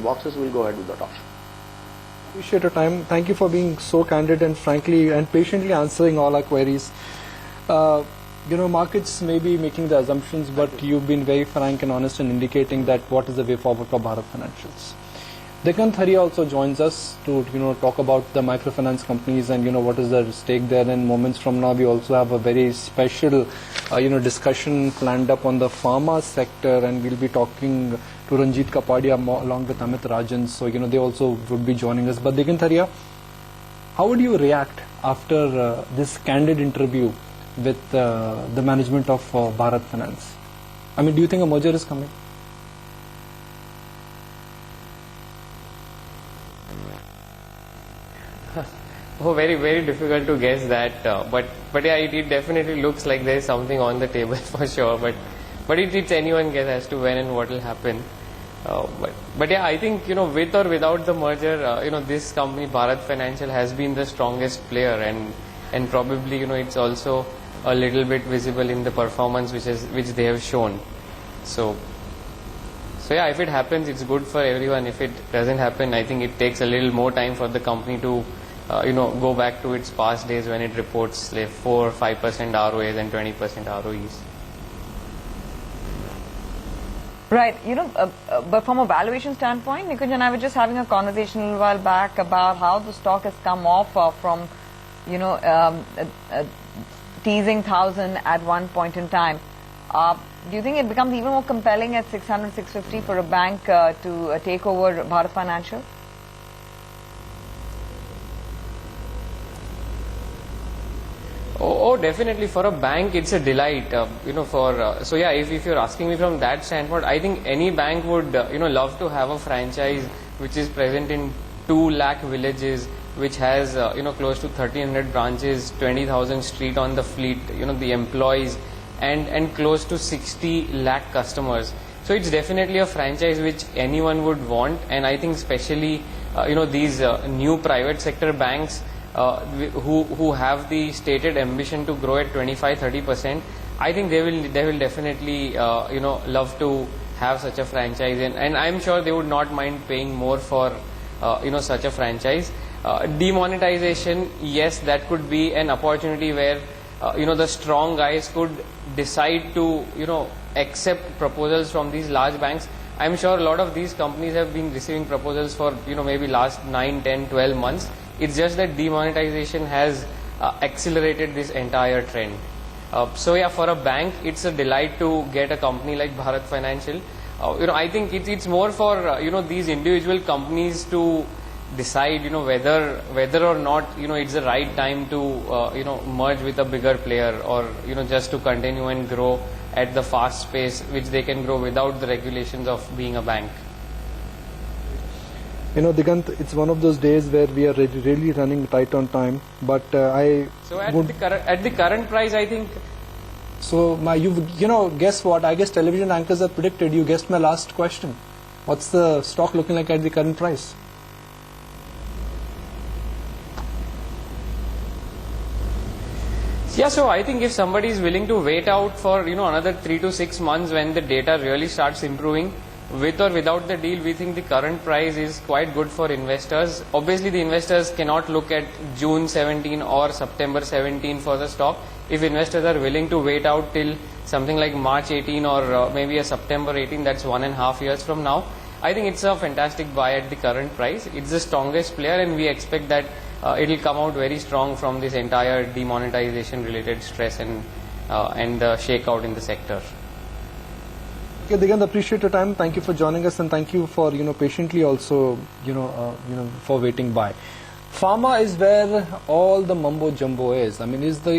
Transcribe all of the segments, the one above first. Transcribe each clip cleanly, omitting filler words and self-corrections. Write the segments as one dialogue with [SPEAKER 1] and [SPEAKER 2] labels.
[SPEAKER 1] boxes, we'll go ahead with that option.
[SPEAKER 2] Appreciate your time. Thank you for being so candid and frankly and patiently answering all our queries. Markets may be making the assumptions, but you've been very frank and honest in indicating that what is the way forward for Bharat Financials. Dekkan Tharia also joins us to talk about the microfinance companies and what is the stake there. And moments from now, we also have a very special discussion planned up on the pharma sector, and we'll be talking to Ranjit Kapadia along with Amit Rajan. So they also would be joining us. But Dekkan Tharia, how would you react after this candid interview with the management of Bharat Finance? I mean, do you think a merger is coming?
[SPEAKER 3] Oh, very, very difficult to guess that. But yeah, it definitely looks like there is something on the table for sure. But it's anyone's guess as to when and what will happen. But yeah, I think with or without the merger, this company Bharat Financial has been the strongest player, and probably it's also a little bit visible in the performance which they have shown. So yeah, if it happens, it's good for everyone. If it doesn't happen, I think it takes a little more time for the company to go back to its past days when it reports like 4 or 5% ROAs and 20% ROEs.
[SPEAKER 4] Right, but from a valuation standpoint, Nikunj and I were just having a conversation a while back about how the stock has come off from, teasing 1,000 at one point in time. Do you think it becomes even more compelling at 600, 650 for a bank to take over Bharat Financial?
[SPEAKER 3] Oh, definitely. For a bank, it's a delight. So yeah, if you're asking me from that standpoint, I think any bank would, love to have a franchise which is present in 2 lakh villages, which has, close to 1,300 branches, 20,000 street on the fleet, the employees, and close to 60 lakh customers. So it's definitely a franchise which anyone would want, and I think especially, these new private sector banks, who have the stated ambition to grow at 25-30%, I think they will definitely love to have such a franchise, and I'm sure they would not mind paying more for such a franchise. Demonetization, yes, that could be an opportunity where the strong guys could decide to accept proposals from these large banks. I'm sure a lot of these companies have been receiving proposals for maybe last 9, 10, 12 months. It's just that demonetization has accelerated this entire trend. So yeah, for a bank, it's a delight to get a company like Bharat Financial. I think it's more for these individual companies to decide whether or not it's the right time to merge with a bigger player, or just to continue and grow at the fast pace which they can grow without the regulations of being a bank.
[SPEAKER 2] Digant, it's one of those days where we are really running tight on time, but
[SPEAKER 3] So at the current price, I think.
[SPEAKER 2] So guess what? I guess television anchors have predicted. You guessed my last question. What's the stock looking like at the current price?
[SPEAKER 3] Yeah, so I think if somebody is willing to wait out for another 3 to 6 months when the data really starts improving, with or without the deal, we think the current price is quite good for investors. Obviously, the investors cannot look at June 17 or September 17 for the stock. If investors are willing to wait out till something like March 18 or maybe a September 18, that's 1.5 years from now, I think it's a fantastic buy at the current price. It's the strongest player, and we expect that it will come out very strong from this entire demonetization related stress and the shakeout in the sector.
[SPEAKER 2] Okay, Digant, appreciate your time. Thank you for joining us, and thank you for patiently also for waiting by. Pharma is where all the mumbo jumbo is. I mean, is the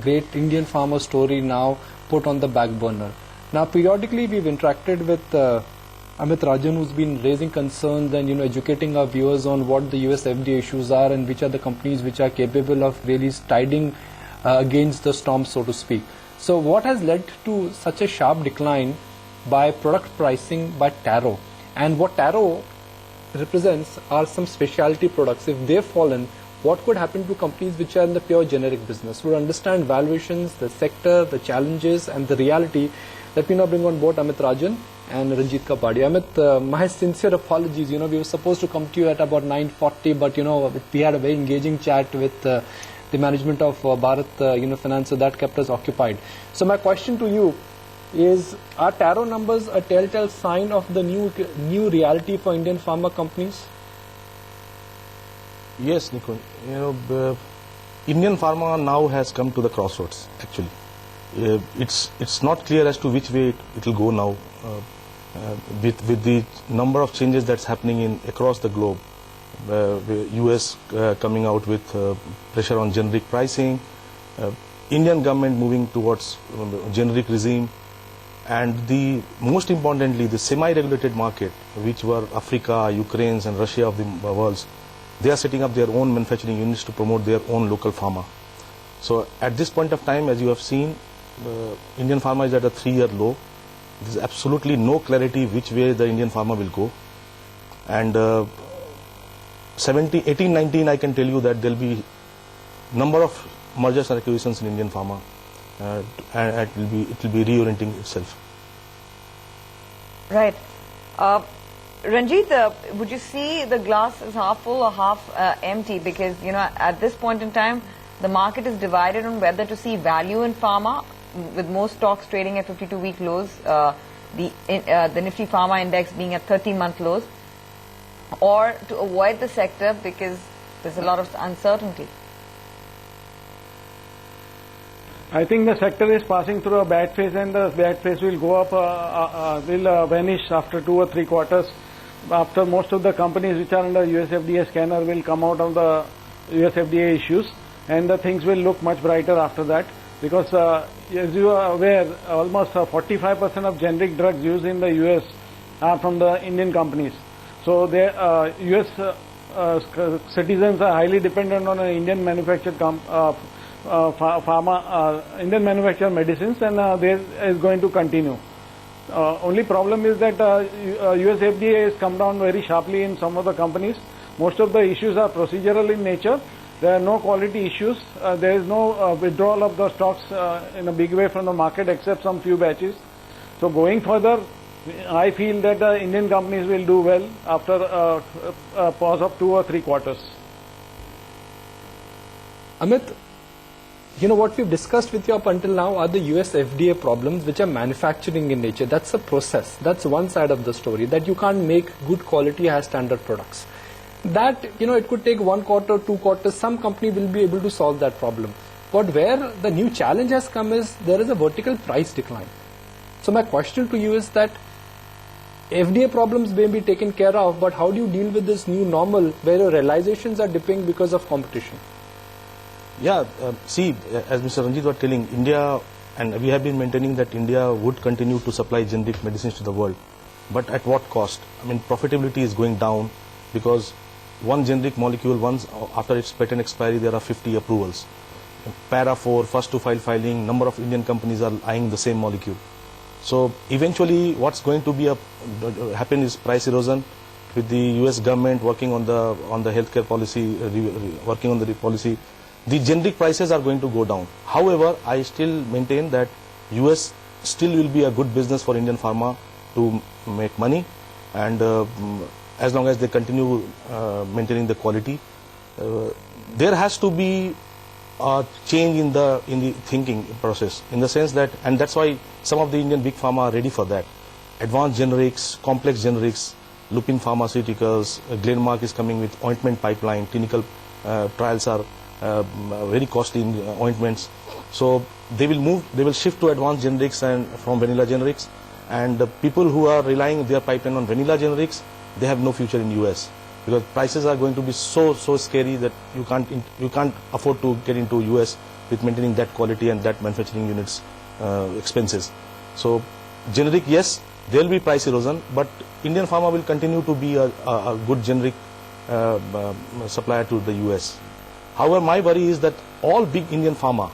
[SPEAKER 2] great Indian pharma story now put on the back burner? Now, periodically we've interacted with Amit Rajan, who's been raising concerns and educating our viewers on what the US FDA issues are and which are the companies which are capable of really striding against the storm, so to speak. So what has led to such a sharp decline by product pricing by Taro? And what Taro represents are some specialty products. If they've fallen, what could happen to companies which are in the pure generic business? We'll understand valuations, the sector, the challenges, and the reality Let me now bring on board Amit Rajan and Ranjit Kapadia. Amit, my sincere apologies. We were supposed to come to you at about 9:40, but we had a very engaging chat with the management of Bharat Finance, so that kept us occupied. So my question to you is, are tarot numbers a telltale sign of the new reality for Indian pharma companies?
[SPEAKER 1] Yes, Nikunj. The Indian pharma now has come to the crossroads, actually. It's not clear as to which way it will go now. With the number of changes that's happening across the globe, US coming out with pressure on generic pricing, Indian government moving towards generic regime, and most importantly, the semi-regulated market, which were Africa, Ukraine and Russia of the world, they are setting up their own manufacturing units to promote their own local pharma. So at this point of time, as you have seen, Indian pharma is at a 3-year low. There is absolutely no clarity which way the Indian pharma will go. And 18, 19, I can tell you that there will be number of mergers and acquisitions in Indian pharma, and it will be reorienting itself.
[SPEAKER 4] Right. Ranjit, would you see the glass is half full or half empty? Because, at this point in time, the market is divided on whether to see value in pharma, with most stocks trading at 52-week lows, the Nifty Pharma Index being at 13-month lows, or to avoid the sector because there's a lot of uncertainty.
[SPEAKER 5] I think the sector is passing through a bad phase, and the bad phase will go up, will vanish after 2 or 3 quarters. After most of the companies which are under USFDA scanner will come out of the USFDA issues, and the things will look much brighter after that. Because as you are aware, almost 45% of generic drugs used in the US are from the Indian companies. So the US citizens are highly dependent on Indian manufactured Indian manufactured medicines, and this is going to continue. Only problem is that USFDA has come down very sharply in some of the companies. Most of the issues are procedural in nature. There are no quality issues. There is no withdrawal of the stocks in a big way from the market except some few batches. So going further, I feel that Indian companies will do well after a pause of 2 or 3 quarters.
[SPEAKER 2] Amit, what we've discussed with you up until now are the US FDA problems, which are manufacturing in nature. That's a process. That's one side of the story, that you can't make good quality high standard products. That, it could take 1 quarter, 2 quarters. Some company will be able to solve that problem. But where the new challenge has come is there is a vertical price decline. So my question to you is that FDA problems may be taken care of, but how do you deal with this new normal where your realizations are dipping because of competition?
[SPEAKER 1] Yeah, see, as Mr. Ranjit was telling, India, and we have been maintaining that India would continue to supply generic medicines to the world. But at what cost? I mean, profitability is going down because one generic molecule, once after its patent expiry, there are 50 approvals. Para 4, first to file filing, number of Indian companies are eyeing the same molecule. So eventually what's going to be happen is price erosion, with the US government working on the healthcare policy, working on the policy. The generic prices are going to go down. However, I still maintain that US still will be a good business for Indian pharma to make money, and as long as they continue maintaining the quality. There has to be a change in the thinking process, in the sense that, and that's why some of the Indian big pharma are ready for that. Advanced generics, complex generics, Lupin Pharmaceuticals, Glenmark is coming with ointment pipeline. Clinical trials are very costly ointments. So they will shift to advanced generics and from vanilla generics. And the people who are relying their pipeline on vanilla generics, they have no future in US, because prices are going to be so scary that you can't afford to get into US with maintaining that quality and that manufacturing units expenses. So generic, yes, there will be price erosion, but Indian pharma will continue to be a good generic supplier to the US. However, my worry is that all big Indian pharma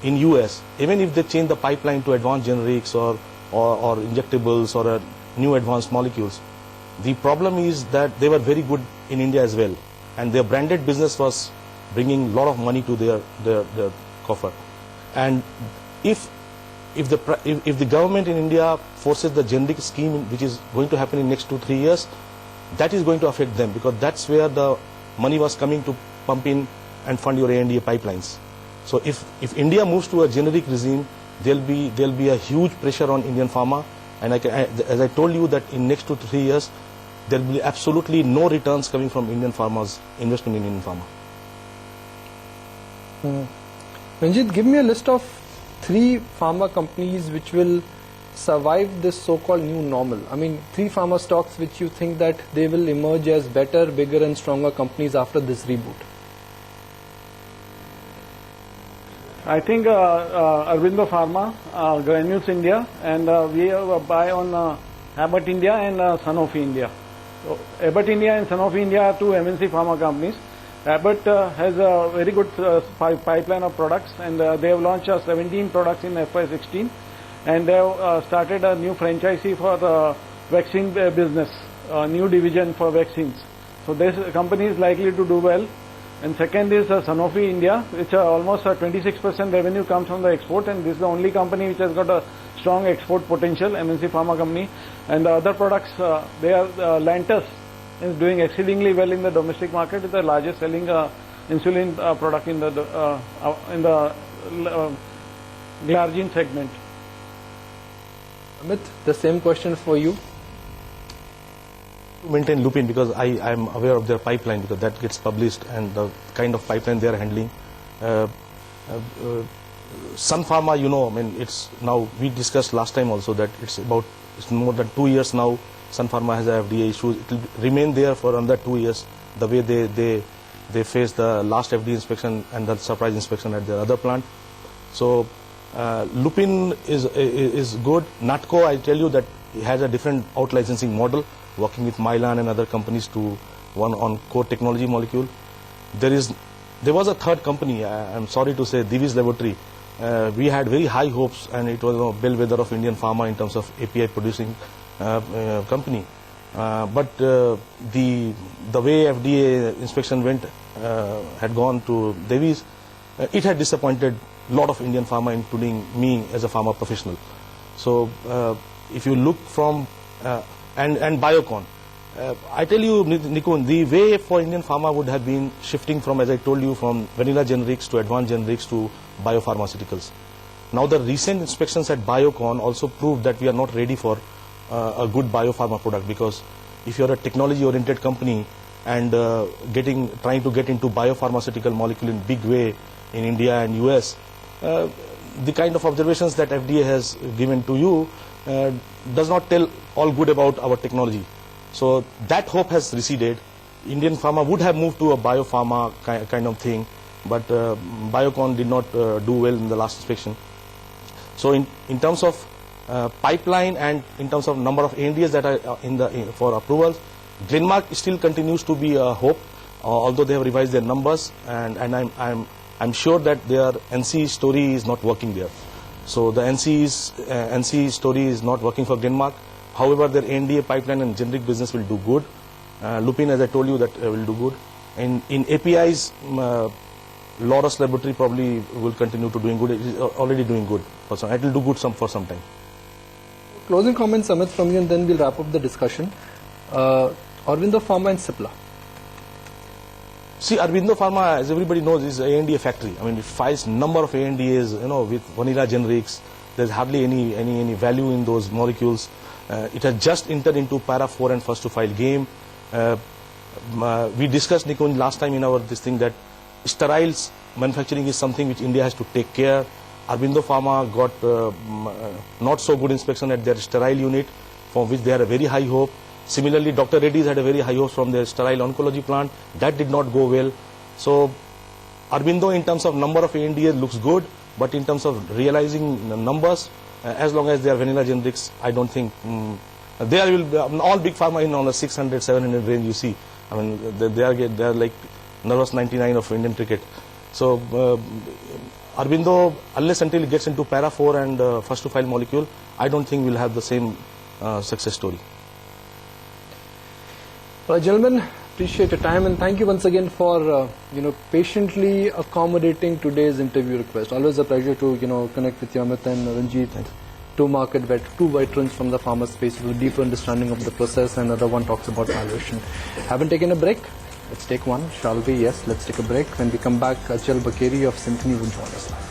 [SPEAKER 1] in US, even if they change the pipeline to advanced generics or injectables or new advanced molecules, the problem is that they were very good in India as well, and their branded business was bringing a lot of money to their coffer. And if if the government in India forces the generic scheme, which is going to happen in next 2-3 years, that is going to affect them, because that's where the money was coming to pump in and fund your A&E pipelines. So if India moves to a generic regime, there'll be a huge pressure on Indian pharma, and as I told you that in next 2 to 3 years, there will be absolutely no returns coming from Indian pharma's investment in Indian pharma.
[SPEAKER 2] Ranjit, give me a list of 3 pharma companies which will survive this so-called new normal. I mean, 3 pharma stocks which you think that they will emerge as better, bigger and stronger companies after this reboot.
[SPEAKER 5] I think Aurobindo Pharma, Granules India, and we have a buy on Abbott India and Sanofi India. So Abbott India and Sanofi India are 2 MNC pharma companies. Abbott has a very good pipeline of products, and they have launched 17 products in FY16, and they have started a new franchisee for the vaccine business, a new division for vaccines. So this company is likely to do well. And second is Sanofi India, which almost 26% revenue comes from the export, and this is the only company which has got a strong export potential, MNC pharma company. And the other products, they are Lantus is doing exceedingly well in the domestic market. It's the largest selling insulin product in the glargine segment.
[SPEAKER 2] Amit, the same question for you.
[SPEAKER 1] To maintain Lupin, because I am aware of their pipeline, because that gets published and the kind of pipeline they are handling. Sun Pharma, you know, I mean, it's now, we discussed last time also that it's more than 2 years now. Sun Pharma has a FDA issue. It will remain there for another 2 years, the way they faced the last FDA inspection and the surprise inspection at their other plant. So Lupin is good. Natco, I tell you that it has a different out licensing model, working with Mylan and other companies to one on core technology molecule. There was a third company, I'm sorry to say, Divi's Laboratory. We had very high hopes, and it was a bellwether of Indian pharma in terms of API producing company. But the way FDA inspection had gone to Divi's, it had disappointed a lot of Indian pharma, including me as a pharma professional. So if you look from and Biocon. I tell you, Nikun, the way for Indian pharma would have been shifting from, as I told you, from vanilla generics to advanced generics to biopharmaceuticals. Now the recent inspections at Biocon also proved that we are not ready for a good biopharma product, because if you are a technology-oriented company and trying to get into biopharmaceutical molecule in big way in India and US, the kind of observations that FDA has given to you does not tell all good about our technology. So that hope has receded. Indian pharma would have moved to a biopharma kind of thing, but Biocon did not do well in the last inspection. So in terms of pipeline and in terms of number of ANDAs that are for approvals, Glenmark still continues to be a hope, although they have revised their numbers, and I'm sure that their NC story is not working there. So the NC story is not working for Glenmark. However, their ANDA pipeline and generic business will do good. Lupin, as I told you, that will do good. In APIs, Laurus Laboratory probably will continue to doing good. It is already doing good. It will do good for some time.
[SPEAKER 2] Closing comments, Amit, from you, and then we'll wrap up the discussion. Aurobindo Pharma and Cipla.
[SPEAKER 1] See, Aurobindo Pharma, as everybody knows, is an ANDA factory. I mean, it files number of ANDAs, with vanilla generics. There's hardly any value in those molecules. It has just entered into Para 4 and first to file game. We discussed, Nikun, last time in our this thing that steriles manufacturing is something which India has to take care. Aurobindo Pharma got not so good inspection at their sterile unit, for which they had a very high hope. Similarly, Dr. Reddy's had a very high hopes from their sterile oncology plant. That did not go well. So Aurobindo, in terms of number of ANDAs, looks good, but in terms of realizing numbers, as long as they are vanilla generics, I don't think there will be all big pharma in on the 600, 700 range. You see, I mean they are like nervous 99 of Indian cricket. So Aurobindo, unless until it gets into Para 4 and first to file molecule, I don't think we'll have the same success story.
[SPEAKER 2] Well, gentlemen, Appreciate your time, and thank you once again for patiently accommodating today's interview request. Always a pleasure to connect with you, Amit and Ranjit. Two veterans from the pharma space with a deeper understanding of the process, and another one talks about valuation. Haven't taken a break? Let's take one, shall we? Yes, let's take a break. When we come back, Achal Bakeri of Symphony will join us live.